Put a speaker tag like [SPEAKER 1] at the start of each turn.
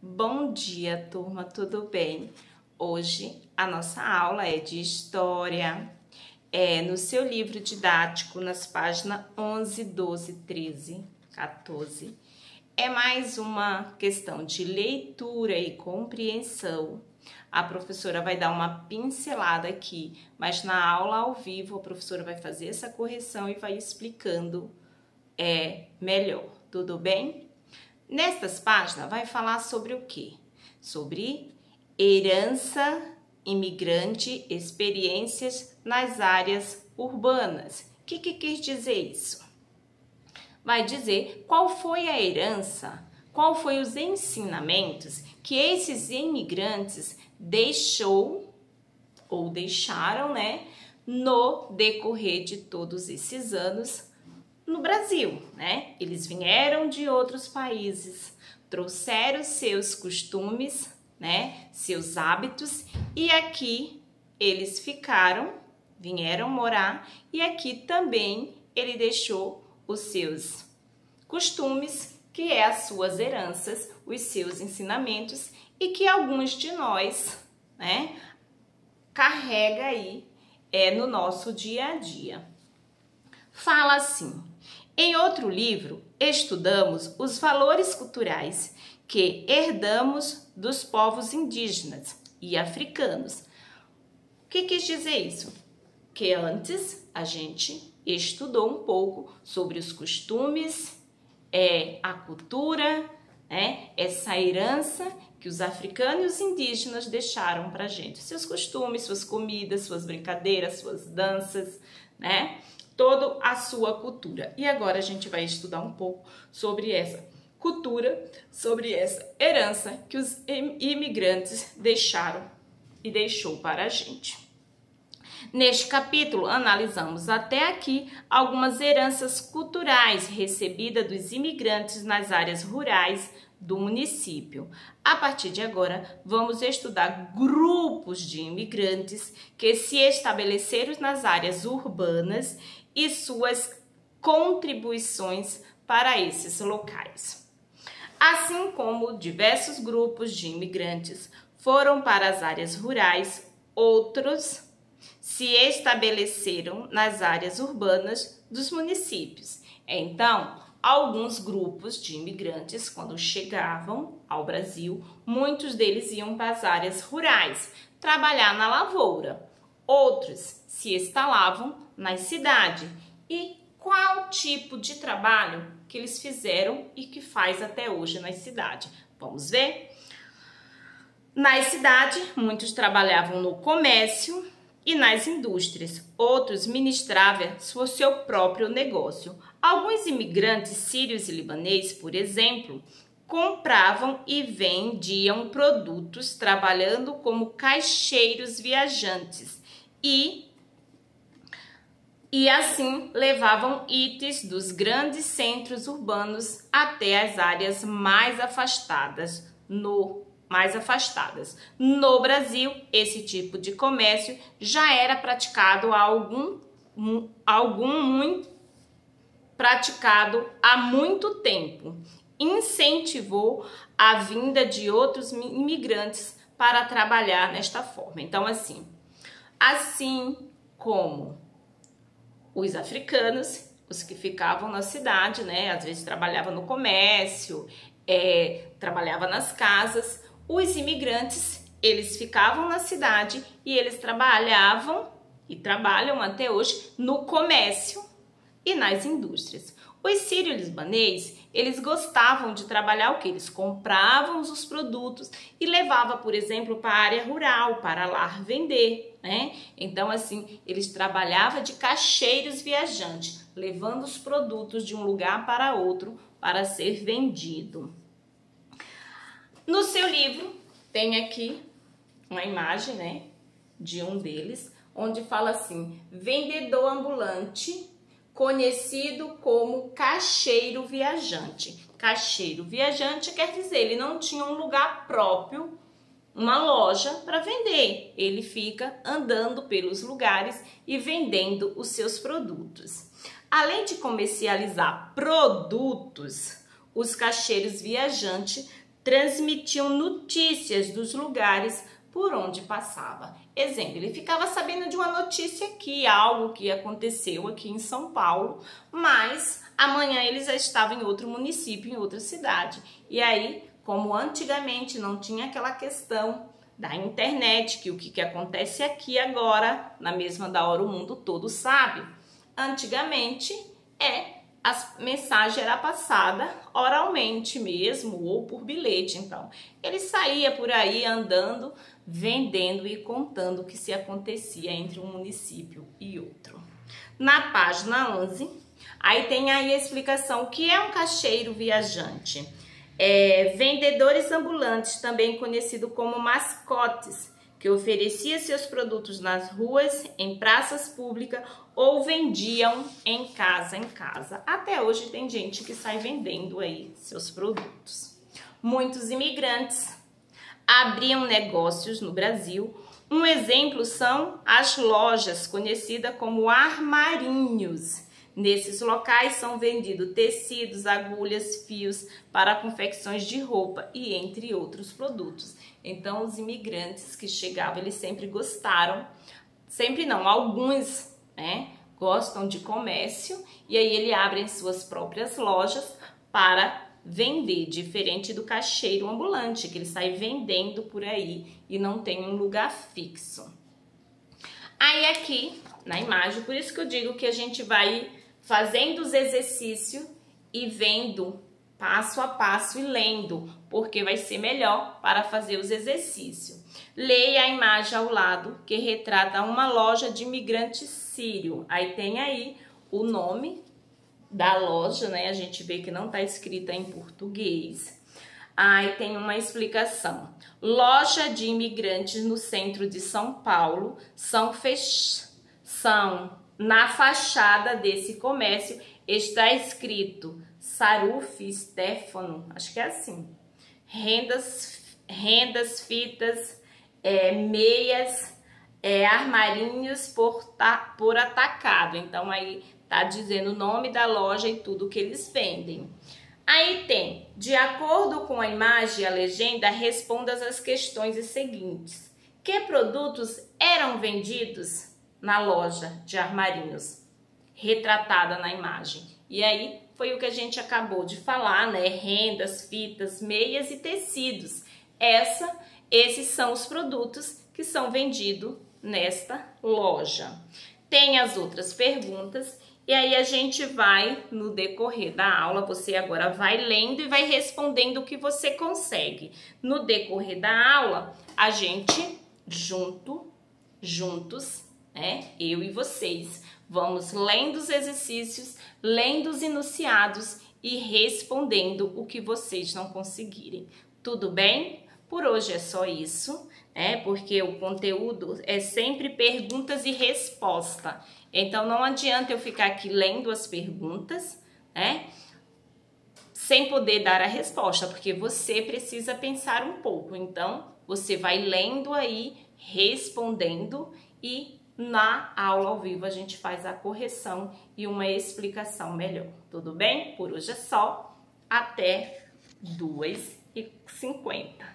[SPEAKER 1] Bom dia, turma, tudo bem? Hoje a nossa aula é de História, no seu livro didático, nas páginas 11, 12, 13, 14. É mais uma questão de leitura e compreensão. A professora vai dar uma pincelada aqui, mas na aula ao vivo a professora vai fazer essa correção e vai explicando melhor, tudo bem? Nestas páginas vai falar sobre o quê? Sobre herança, imigrante, experiências nas áreas urbanas. O que quis dizer isso? Vai dizer qual foi a herança, qual foi os ensinamentos que esses imigrantes deixaram, no decorrer de todos esses anos no Brasil, né? Eles vieram de outros países, trouxeram seus costumes, né? Seus hábitos, e aqui eles vieram morar, e aqui também ele deixou os seus costumes, que é as suas heranças, os seus ensinamentos, e que alguns de nós, né, carrega aí no nosso dia a dia. Fala assim: em outro livro, estudamos os valores culturais que herdamos dos povos indígenas e africanos. O que quis dizer isso? Que antes a gente estudou um pouco sobre os costumes, a cultura, essa herança que os africanos e os indígenas deixaram pra gente. Seus costumes, suas comidas, suas brincadeiras, suas danças, né? Toda a sua cultura. E agora a gente vai estudar um pouco sobre essa cultura, sobre essa herança que os imigrantes deixaram e deixou para a gente. Neste capítulo, analisamos até aqui algumas heranças culturais recebidas dos imigrantes nas áreas rurais do município. A partir de agora, vamos estudar grupos de imigrantes que se estabeleceram nas áreas urbanas e suas contribuições para esses locais. Assim como diversos grupos de imigrantes foram para as áreas rurais, outros se estabeleceram nas áreas urbanas dos municípios. Então, alguns grupos de imigrantes, quando chegavam ao Brasil, muitos deles iam para as áreas rurais, trabalhar na lavoura. Outros se instalavam na cidade. E qual tipo de trabalho que eles fizeram e que faz até hoje na cidade? Vamos ver? Na cidade, muitos trabalhavam no comércio e nas indústrias. Outros ministravam seu próprio negócio. Alguns imigrantes sírios e libaneses, por exemplo, compravam e vendiam produtos trabalhando como caixeiros viajantes e assim levavam itens dos grandes centros urbanos até as áreas mais afastadas. No Brasil, esse tipo de comércio já era praticado há muito tempo. Incentivou a vinda de outros imigrantes para trabalhar nesta forma. Então, assim como os africanos, os que ficavam na cidade, né, às vezes trabalhavam no comércio, trabalhavam nas casas. Os imigrantes, eles ficavam na cidade e eles trabalhavam e trabalham até hoje no comércio e nas indústrias. Os sírios-libaneses, eles gostavam de trabalhar o que? Eles compravam os produtos e levavam, por exemplo, para a área rural, para lá vender, né? Então, assim, eles trabalhavam de caixeiros viajantes, levando os produtos de um lugar para outro para ser vendido. No seu livro, tem aqui uma imagem, né, de um deles, onde fala assim: vendedor ambulante, conhecido como caixeiro viajante. Caixeiro viajante quer dizer, ele não tinha um lugar próprio, uma loja para vender. Ele fica andando pelos lugares e vendendo os seus produtos. Além de comercializar produtos, os caixeiros viajantes transmitiam notícias dos lugares por onde passava. Exemplo, ele ficava sabendo de uma notícia aqui, algo que aconteceu aqui em São Paulo, mas amanhã ele já estava em outro município, em outra cidade. E aí, como antigamente não tinha aquela questão da internet, que o que acontece aqui agora, na mesma da hora o mundo todo sabe. Antigamente, a mensagem era passada oralmente mesmo, ou por bilhete. Então, ele saía por aí andando, vendendo e contando o que se acontecia entre um município e outro. Na página 11, aí tem aí a explicação o que é um caixeiro viajante. Vendedores ambulantes, também conhecido como mascotes, que oferecia seus produtos nas ruas, em praças públicas ou vendiam em casa. Até hoje tem gente que sai vendendo aí seus produtos. Muitos imigrantes abriam negócios no Brasil. Um exemplo são as lojas, conhecidas como armarinhos. Nesses locais são vendidos tecidos, agulhas, fios para confecções de roupa e entre outros produtos. Então, os imigrantes que chegavam, eles sempre gostaram, sempre não, alguns, gostam de comércio e aí eles abrem suas próprias lojas para vender, diferente do caixeiro ambulante, que ele sai vendendo por aí e não tem um lugar fixo. Aí aqui, na imagem, por isso que eu digo que a gente vai fazendo os exercícios e vendo passo a passo e lendo, porque vai ser melhor para fazer os exercícios. Leia a imagem ao lado que retrata uma loja de imigrante sírio. Aí tem aí o nome da loja, né? A gente vê que não está escrita em português. Aí tem uma explicação. Loja de imigrantes no centro de São Paulo são na fachada desse comércio está escrito Saruf Stefano, acho que é assim, rendas, fitas, meias, armarinhos por atacado. Então aí tá dizendo o nome da loja e tudo que eles vendem. Aí tem, de acordo com a imagem e a legenda, responda as questões seguintes. Que produtos eram vendidos na loja de armarinhos retratada na imagem? E aí foi o que a gente acabou de falar, né? Rendas, fitas, meias e tecidos. Esses são os produtos que são vendidos nesta loja. Tem as outras perguntas e aí a gente vai, no decorrer da aula, você agora vai lendo e vai respondendo o que você consegue. No decorrer da aula, a gente juntos, eu e vocês, vamos lendo os exercícios, lendo os enunciados e respondendo o que vocês não conseguirem. Tudo bem? Por hoje é só isso, porque o conteúdo é sempre perguntas e resposta. Então não adianta eu ficar aqui lendo as perguntas, sem poder dar a resposta, porque você precisa pensar um pouco. Então você vai lendo aí, respondendo e na aula ao vivo a gente faz a correção e uma explicação melhor. Tudo bem? Por hoje é só. Até 2h50.